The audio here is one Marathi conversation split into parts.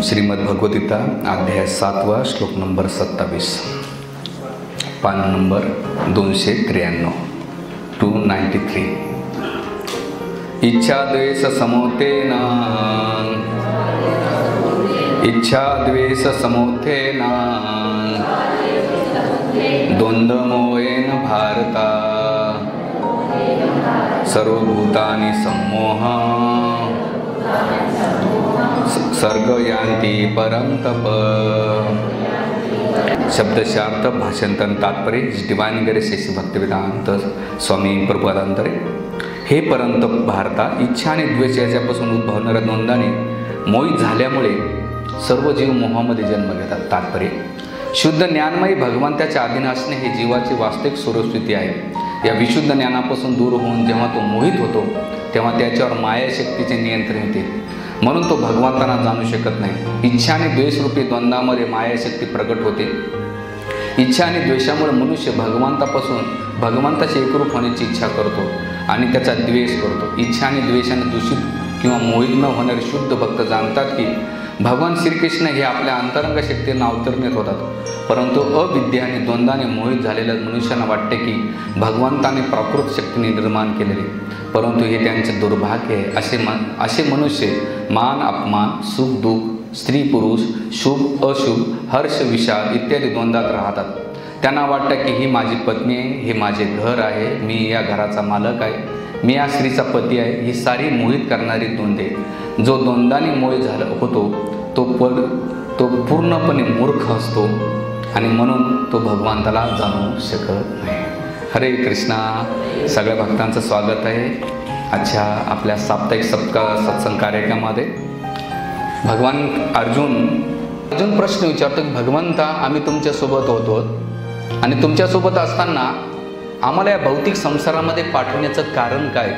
श्रीमद्भगवद्गीता अध्याय 7 श्लोक नंबर 27 पान नंबर 293 293 इच्छा द्वेष समोत्थेन द्वन्द्वमोहेन भारता सर्वभूतानि सम्मोह सर्गयांती परंतप। शब्दशार्थ भाषांतर तात्पर्य डिवाइन ग्रेस भक्तिवेदांत स्वामी प्रभुपादांतरे। हे परंतप भारता, इच्छा आणि द्वेष याच्यापासून उद्भवणाऱ्या द्वंद्वाने मोहित झाल्यामुळे सर्व जीव मोहामध्ये जन्म घेतात। तात्पर्य, शुद्ध ज्ञानमयी भगवंताच्या अधीन असणे हे जीवाची वास्तविक स्वरूपस्थिती आहे। या विशुद्ध ज्ञानापासून दूर होऊन जेव्हा तो मोहित होतो तेव्हा त्याच्यावर मायाशक्तीचे नियंत्रण येते, म्हणून तो भगवंतांना जाणू शकत नाही। इच्छा आणि द्वेषरूपी द्वंद्वामध्ये मायाशक्ती प्रकट होते। इच्छा आणि द्वेषामुळे मनुष्य भगवंताशी एकरूप होण्याची इच्छा करतो आणि त्याचा द्वेष करतो। इच्छा आणि द्वेषाने दूषित किंवा मोहित न होणारे शुद्ध भक्त जाणतात की भगवान श्रीकृष्ण हे आपल्या अंतरंग शक्तींना अवतरणीत होतात, परंतु अविद्या आणि द्वंद्वाने मोहित झालेल्या मनुष्यांना वाटते की भगवंताने प्राकृत शक्तीने निर्माण केलेले, परंतु हे त्यांचे दुर्भाग्य आहे। असे मनुष्य मान अपमान, सुख दुःख, स्त्री पुरुष, शुभ अशुभ, हर्ष विषाद इत्यादी द्वंद्वात राहतात। त्यांना वाटतं की ही माझी पत्नी आहे, हे माझे घर आहे, मी या घराचा मालक आहे, मी या स्त्रीचा पती आहे। ही सारी मोहित करणारी द्वंद्वे। जो द्वंद्वाने मोहित होतो तो पूर्णपणे मूर्ख असतो आणि म्हणून तो भगवंताला जाणू शकत नाही। हरे कृष्णा। सगळ्या भक्तांचं स्वागत आहे आजच्या आपल्या साप्ताहिक सत्संग कार्यक्रमामध्ये। भगवान अर्जुन प्रश्न विचारतो की भगवंता, आम्ही तुमच्यासोबत होतो आणि तुमच्यासोबत असताना आम्हाला या भौतिक संसारामध्ये पाठवण्याचं कारण काय?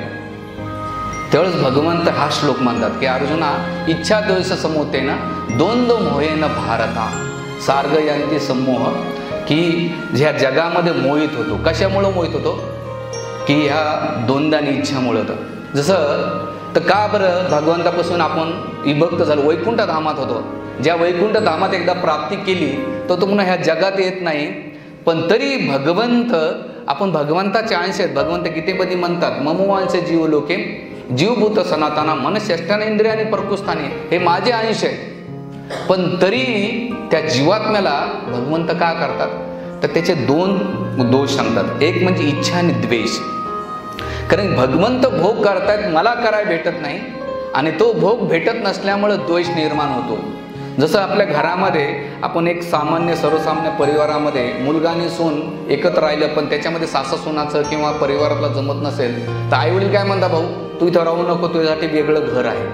त्यावेळेस भगवंत हा श्लोक म्हणतात की अर्जुना, इच्छा द्वेष समोत्थेन द्वंद्व मोहेन भारता सार्गयांती सम्मोह, की ह्या जगामध्ये मोहित होतो। कशामुळं मोहित होतो? की ह्या द्वंद्वाने इच्छामुळं होतं। जसं तर का बरं भगवंतापासून आपण विभक्त झालो, वैकुंठ धामात होतो। ज्या वैकुंठ धामात एकदा प्राप्ती केली तर तो पुन्हा ह्या जगात येत नाही, पण तरी आपण भगवंताचे अंश आहेत। भगवंत गीतेमध्ये म्हणतात ममोवांश जीव लोके जीवभूत सनातना मनश्चेष्टाने इंद्रियाने प्रकृष्ठाने, हे माझे अंश आहे। पण तरी त्या जीवात्म्याला भगवंत का करतात तर त्याचे दोन दोष सांगतात। एक म्हणजे इच्छा आणि द्वेष, कारण भगवंत भोग करतायत, मला करायला भेटत नाही आणि तो भोग भेटत नसल्यामुळे द्वेष निर्माण होतो। जसं आपल्या घरामध्ये आपण एक सर्वसामान्य परिवारामध्ये मुलगा आणि सून एकत्र राहिलं, पण त्याच्यामध्ये सासू सुनाचं किंवा परिवारातला जमत नसेल तर आईवडील काय म्हणतात, भाऊ तू इथं राहू नको, तुझ्यासाठी वेगळं घर आहे।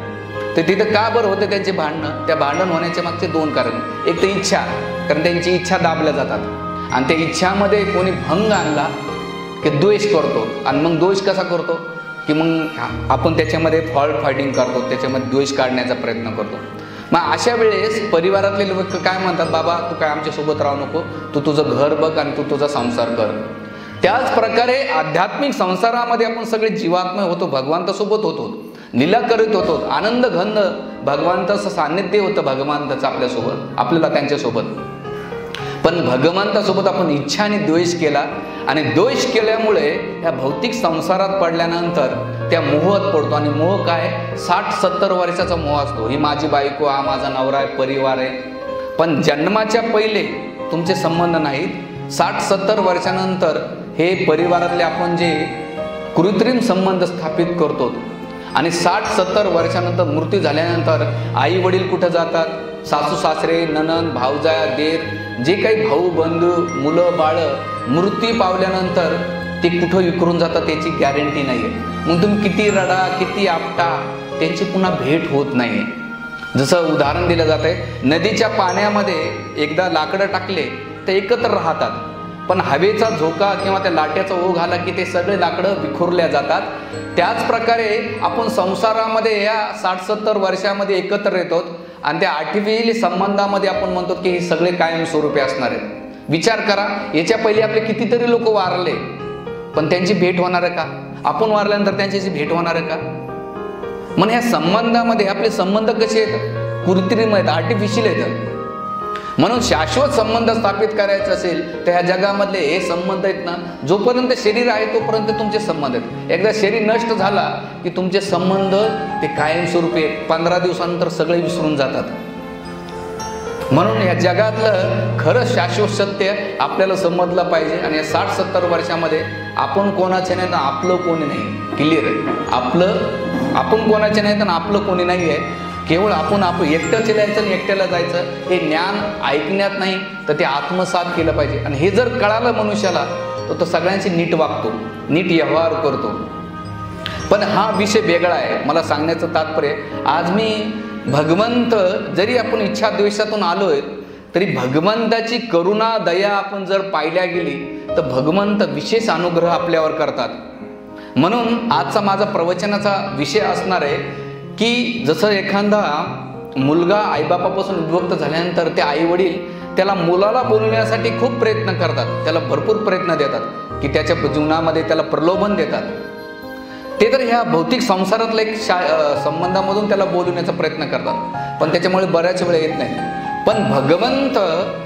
तर तिथं का बरं होते त्यांचे भांडणं? त्या भांडण होण्याच्या मागचे दोन कारण, एक तर इच्छा, कारण त्यांची इच्छा दाबल्या जातात आणि त्या इच्छामध्ये कोणी भंग आणला की द्वेष करतो, आणि मग द्वेष कसा करतो की मग आपण त्याच्यामध्ये फॉल्ट फायटिंग करतो, त्याच्यामध्ये द्वेष काढण्याचा प्रयत्न करतो। मग अशा वेळेस परिवारातले लोक काय म्हणतात, बाबा तू काय आमच्यासोबत राहू नको, तू तुझं घर बघ आणि तू तुझा संसार कर। त्याच प्रकारे आध्यात्मिक संसारामध्ये आपण सगळे जीवात्मा होतो, भगवंतासोबत होतो, लीला करीत होतो, आनंद घन भगवंताचं सान्निध्य होतं भगवंताचं आपल्यासोबत, आपल्याला त्यांच्यासोबत। पण भगवंतासोबत आपण इच्छा आणि द्वेष केला, आणि द्वेष केल्यामुळे या भौतिक संसारात पडल्यानंतर त्या मोहात पडतो। आणि मोह काय? 60-70 वर्षाचा मोह असतो। ही माझी बायको, हा माझा नवरा आहे, परिवार आहे। पण जन्माच्या पहिले तुमचे संबंध नाहीत, 60-70 वर्षानंतर हे परिवारातले आपण जे कृत्रिम संबंध स्थापित करतो, आणि 60-70 वर्षानंतर मृत्यू झाल्यानंतर आई वडील कुठं जातात, सासू सासरे, नणंद भावजा, देर, जे काही भाऊ बंधू, मुलं बाळं मृत्यू पावल्यानंतर ते कुठं विखरून जातात त्याची गॅरंटी नाही आहे। मग तुम्ही किती रडा, किती आपटा, त्यांची पुन्हा भेट होत नाही। जसं उदाहरण दिलं जात आहे, नदीच्या पाण्यामध्ये एकदा लाकडं टाकले तर एकत्र राहतात, पण हवेचा झोका किंवा त्या लाट्याचा ओघ आला की ते सगळे लाकडं विखुरल्या जातात। त्याच प्रकारे आपण संसारामध्ये या 60-70 वर्षामध्ये एकत्र येतो आणि त्या आर्टिफिशियल संबंधामध्ये आपण म्हणतो की हे सगळे कायमस्वरूपी असणार आहेत। विचार करा, याच्या पहिले आपले कितीतरी लोक वारले, पण त्यांची भेट होणार आहे का? आपण वारल्यानंतर त्यांच्याशी भेट होणार आहे का? म्हणून या संबंधामध्ये आपले संबंध कसे आहेत? कृत्रिम आहेत, आर्टिफिशियल आहेत. म्हणून शाश्वत संबंध स्थापित करायचे असेल तर ह्या जगामधले हे संबंध आहेत ना, जोपर्यंत शरीर आहे तोपर्यंत तुमचे संबंध आहेत. एकदा शरीर नष्ट झाला की तुमचे संबंध ते कायमस्वरूपी 15 दिवसानंतर सगळे विसरून जातात. म्हणून या जगातलं खरं शाश्वत सत्य आपल्याला समजलं पाहिजे. आणि या 60-70 वर्षामध्ये आपण कोणाचे नाही तर आपलं कोणी नाही. क्लिअर आहे, आपण कोणाचे नाही तर आपलं कोणी नाही आहे. केवळ आपण एकटं चालायचं आणि एकट्याला जायचं. हे ज्ञान ऐकण्यात नाही तर ते आत्मसात केलं पाहिजे. आणि हे जर कळालं मनुष्याला तो सगळ्यांशी नीट वागतो, नीट व्यवहार करतो. पण हा विषय वेगळा आहे. मला सांगण्याचं तात्पर्य, आज मी भगवंत जरी आपण इच्छा द्वेषातून आलोय तरी भगवंताची करुणा दया आपण जर पाहिल्या गेली तर भगवंत विशेष अनुग्रह आपल्यावर करतात. म्हणून आजचा माझा प्रवचनाचा विषय असणार आहे की जसं एखादा मुलगा आईबापापासून विभक्त झाल्यानंतर ते आईवडील त्याला मुलाला बोलवण्यासाठी खूप प्रयत्न करतात, त्याला भरपूर प्रयत्न देतात की त्याच्या जीवनामध्ये त्याला प्रलोभन देतात. ते तर ह्या भौतिक संसारातल्या एक संबंधामधून त्याला बोलवण्याचा प्रयत्न करतात, पण त्याच्यामुळे बऱ्याच वेळा येत नाही. पण भगवंत,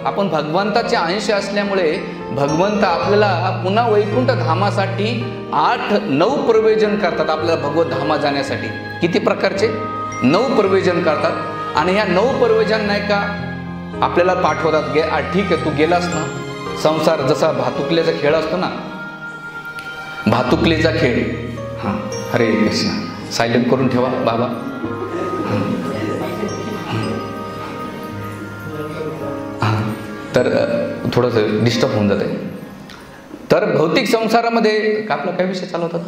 आपण भगवंताचे अंश असल्यामुळे भगवंत आपल्याला पुन्हा वैकुंठ धामासाठी 8-9 प्रयोजन करतात. आपल्याला भगवत धामा जाण्यासाठी किती प्रकारचे 9 प्रयोजन करतात. आणि ह्या 9 प्रयोजन नाही का आपल्याला पाठवतात. ठीक आहे, तू गेलास ना, संसार जसा भातुकलेचा खेळ असतो ना, भातुकलेचा खेळ. हां, हरे कृष्ण. सायलेंट करून ठेवा बाबा. तर थोडंसं डिस्टर्ब होऊन जाते. तर भौतिक संसारामध्ये आपला काय विषय चालू होता?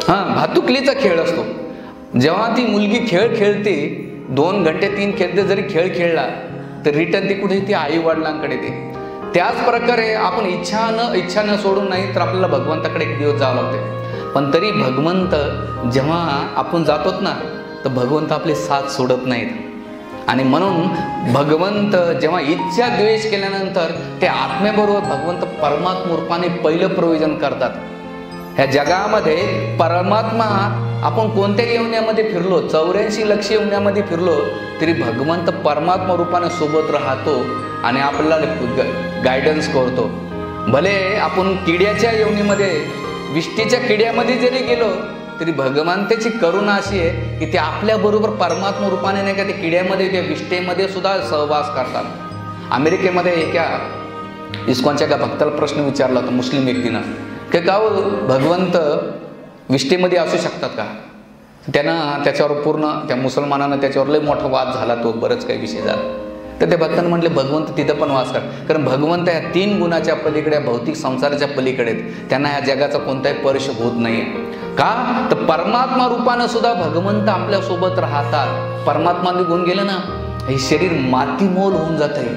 हां, भातुकलीचा खेळ असतो. जेव्हा ती मुलगी खेळ खेळते, 2 घंटे 3 खेळते, जरी खेळ खेळला तर रिटर्न ती कुठे ती आई वडिलांकडे येते. त्याच प्रकारे आपण इच्छा न सोडून नाही तर आपल्याला भगवंताकडे एक दिवस जावं लागते. पण तरी भगवंत जेव्हा आपण जातोत ना तर भगवंत आपले साथ सोडत नाहीत. आणि म्हणून भगवंत जेव्हा इच्छा द्वेष केल्यानंतर ते आत्मेबरोबर भगवंत परमात्मा रूपाने पहिलं प्रयोजन करतात. ह्या जगामध्ये परमात्मा आपण कोणत्याही येवण्यामध्ये फिरलो, 84 लक्ष येवण्यामध्ये फिरलो तरी भगवंत परमात्मा रूपाने सोबत राहतो आणि आपल्याला गायडन्स करतो. भले आपण किड्याच्या येवणीमध्ये, विष्टीच्या किड्यामध्ये जरी गेलो तरी भगवंताची करुणा अशी आहे की ते आपल्याबरोबर परमात्मा रूपाने नाही का ते किड्यामध्ये, त्या विष्ठेमध्ये सुद्धा सहवास करतात. अमेरिकेमध्ये एका इस्कॉनच्या एका भक्ताला प्रश्न विचारला होता मुस्लिम व्यक्तीनं की का भगवंत विष्ठेमध्ये असू शकतात का? त्यानं त्याच्यावर पूर्ण त्या मुसलमानानं त्याच्यावर लय मोठा वाद झाला, तो बरंच काही विषय झाला. तर त्या भक्तानं म्हटले भगवंत तिथं पण वास कर, कारण भगवंत ह्या 3 गुणाच्या पलीकडे, भौतिक संसाराच्या पलीकडे, त्यांना ह्या जगाचा कोणताही स्पर्श होत नाही. का तर परमात्मा रूपानं सुद्धा भगवंत आपल्यासोबत राहतात. परमात्मा निघून गेलं ना हे शरीर मातीमोल होऊन जात आहे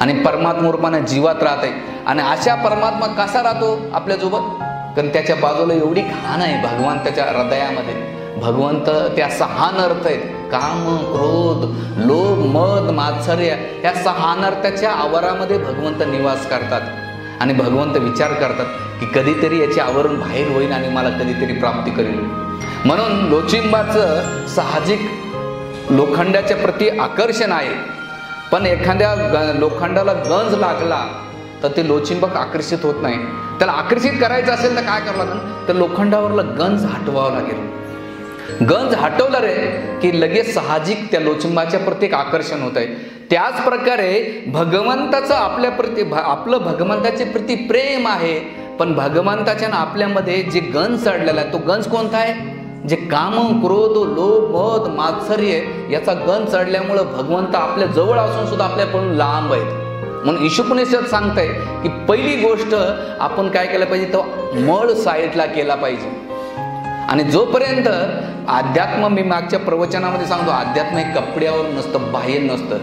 आणि परमात्मा रूपानं जीवात राहत आहे. आणि अशा परमात्मा कसा राहतो आपल्यासोबत? कारण त्याच्या बाजूला एवढी खाण आहे भगवंताच्या हृदयामध्ये. भगवंत त्या 6 नर्थ आहेत, काम, क्रोध, लोभ, मद, मात्सर्य, या 6 नर्थाच्या आवारामध्ये भगवंत निवास करतात. आणि भगवंत विचार करतात की कधीतरी याचे आवरण बाहेर होईल आणि मला कधीतरी प्राप्ती करेल. म्हणून लोचिंबाचं साहजिक लोखंडाच्या प्रती आकर्षण आहे. पण एखाद्या लोखंडाला गंज लागला तर ते लोचिंबक आकर्षित होत नाही. त्याला आकर्षित करायचं असेल तर काय करावं लागेल? तर लोखंडावरला गंज हटवावं लागेल. गंज हटवलं रे की लगेच साहजिक त्या लोचिंबाच्या प्रती आकर्षण होत आहे. त्याच प्रकारे भगवंताचं आपल्या प्रती, आपलं भगवंताचे प्रती प्रेम आहे. पण भगवंताच्या आपल्यामध्ये जे गंज चढलेला आहे तो गंज कोणता आहे? जे काम, क्रोध, लोभ, मद, मात्सर्य याचा गंज चढल्यामुळं भगवंत आपल्या जवळ असून सुद्धा आपल्याकडून लांब आहेत. म्हणून ईशोपनिषद सांगताय की पहिली गोष्ट आपण काय केलं पाहिजे, तो मळ साईडला केला पाहिजे. आणि जोपर्यंत अध्यात्म, मी मागच्या प्रवचनामध्ये सांगतो, अध्यात्म हे कपड्यावर नसतं, बाह्य नसतं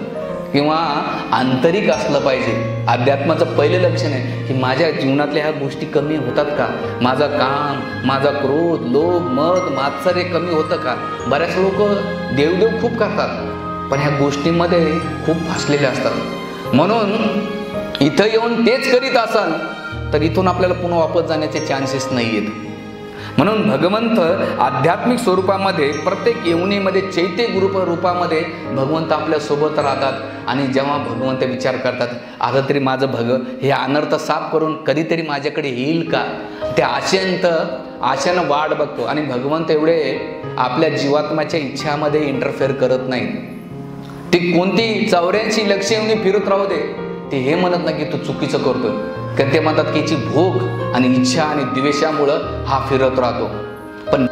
किंवा आंतरिक असलं पाहिजे. अध्यात्माचं पहिलं लक्षण आहे की माझ्या जीवनातल्या ह्या गोष्टी कमी होतात का? माझं काम, माझा क्रोध, लोभ, मद, मात्सर्य कमी होतं का? बऱ्याच लोक देवदेव खूप करतात पण ह्या गोष्टींमध्ये खूप फसलेले असतात. म्हणून इथं येऊन तेच करीत असाल तर इथून आपल्याला पुन्हा वापस जाण्याचे चान्सेस नाही आहेत. म्हणून भगवंत आध्यात्मिक स्वरूपामध्ये प्रत्येक येवणीमध्ये चैत्य रूपामध्ये भगवंत आपल्या सोबत राहतात। आणि जेव्हा भगवंत विचार करतात आता तरी माझं हे अनर्थ साफ करून कधीतरी माझ्याकडे येईल का, त्या आशेनं वाट बघतो। आणि भगवंत एवढे आपल्या जीवात्म्याच्या इच्छामध्ये इंटरफेअर करत नाही। ती कोणती 84 लक्ष येऊन फिरत राहू दे, ते हे म्हणत नाही की तू चुकीचं करतोय, कारण ते म्हणतात की याची भोग आणि इच्छा आणि द्वेषामुळं हा फिरत राहतो। पण